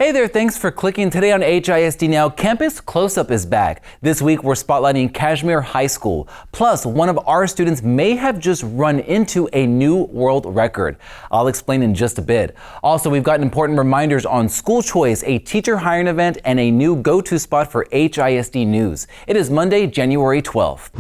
Hey there, thanks for clicking. Today on HISD Now, Campus Close-Up is back. This week we're spotlighting Kashmere High School. Plus, one of our students may have just run into a new world record. I'll explain in just a bit. Also, we've got important reminders on school choice, a teacher hiring event, and a new go-to spot for HISD news. It is Monday, January 12th.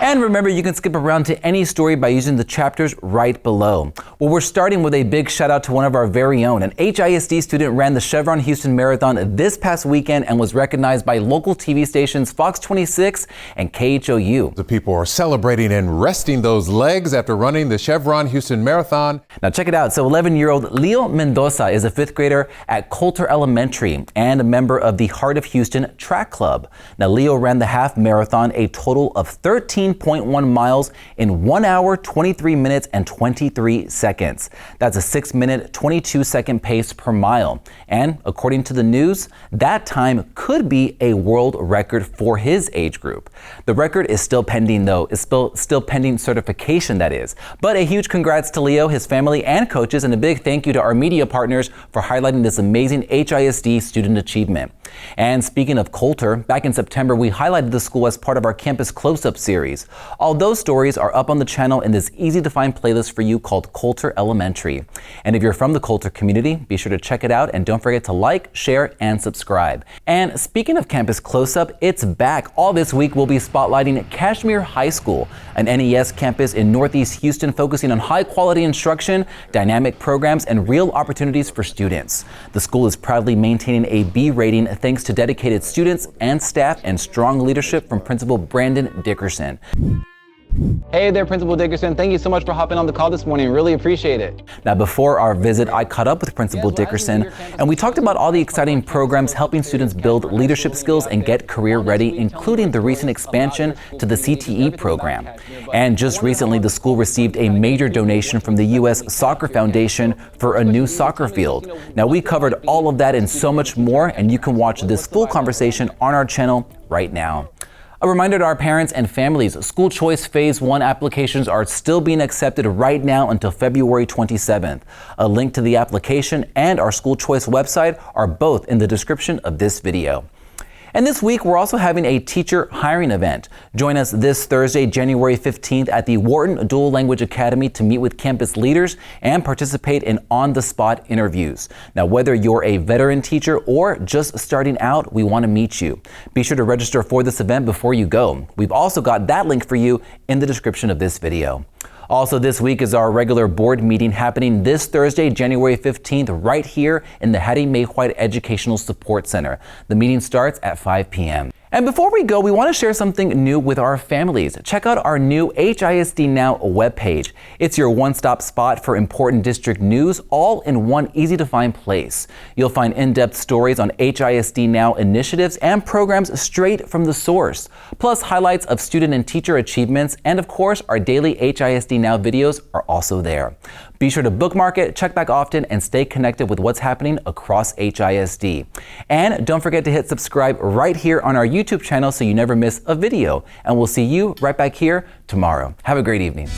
And remember, you can skip around to any story by using the chapters right below. Well, we're starting with a big shout out to one of our very own. An HISD student ran the Chevron Houston Marathon this past weekend and was recognized by local TV stations Fox 26 and KHOU. The people are celebrating and resting those legs after running the Chevron Houston Marathon. Now check it out. So 11-year-old Leo Mendoza is a fifth grader at Kolter Elementary and a member of the Heart of Houston Track Club. Now Leo ran the half marathon, a total of 13.1 miles in 1 hour, 23 minutes and 23 seconds. That's a 6-minute, 22-second pace per mile. And according to the news, that time could be a world record for his age group. The record is still pending though. It's still pending certification, that is. But a huge congrats to Leo, his family and coaches, and a big thank you to our media partners for highlighting this amazing HISD student achievement. And speaking of Kolter, back in September, we highlighted the school as part of our Campus Close-Up series. All those stories are up on the channel in this easy-to-find playlist for you called Kolter Elementary. And if you're from the Kolter community, be sure to check it out and don't forget to like, share, and subscribe. And speaking of Campus Close-Up, it's back. All this week, we'll be spotlighting Kashmere High School, an NES campus in Northeast Houston focusing on high-quality instruction, dynamic programs, and real opportunities for students. The school is proudly maintaining a B rating thanks to dedicated students and staff and strong leadership from Principal Brandon Dickerson. Hey there, Principal Dickerson. Thank you so much for hopping on the call this morning. Really appreciate it. Now, before our visit, I caught up with Principal Dickerson, and we talked about all the exciting programs helping students build leadership skills and get career ready, including the recent expansion to the CTE program. And just recently, the school received a major donation from the U.S. Soccer Foundation for a new soccer field. Now, we covered all of that and so much more, and you can watch this full conversation on our channel right now. A reminder to our parents and families, school choice phase 1 applications are still being accepted right now until February 27th. A link to the application and our school choice website are both in the description of this video. And this week, we're also having a teacher hiring event. Join us this Thursday, January 15th at the Wharton Dual Language Academy to meet with campus leaders and participate in on-the-spot interviews. Now, whether you're a veteran teacher or just starting out, we want to meet you. Be sure to register for this event before you go. We've also got that link for you in the description of this video. Also this week is our regular board meeting happening this Thursday, January 15th, right here in the Hattie Mae White Educational Support Center. The meeting starts at 5 p.m. And before we go, we want to share something new with our families. Check out our new HISD Now webpage. It's your one-stop spot for important district news, all in one easy-to-find place. You'll find in-depth stories on HISD Now initiatives and programs straight from the source, plus highlights of student and teacher achievements, and of course, our daily HISD Now videos are also there. Be sure to bookmark it, check back often, and stay connected with what's happening across HISD. And don't forget to hit subscribe right here on our YouTube channel so you never miss a video. And we'll see you right back here tomorrow. Have a great evening.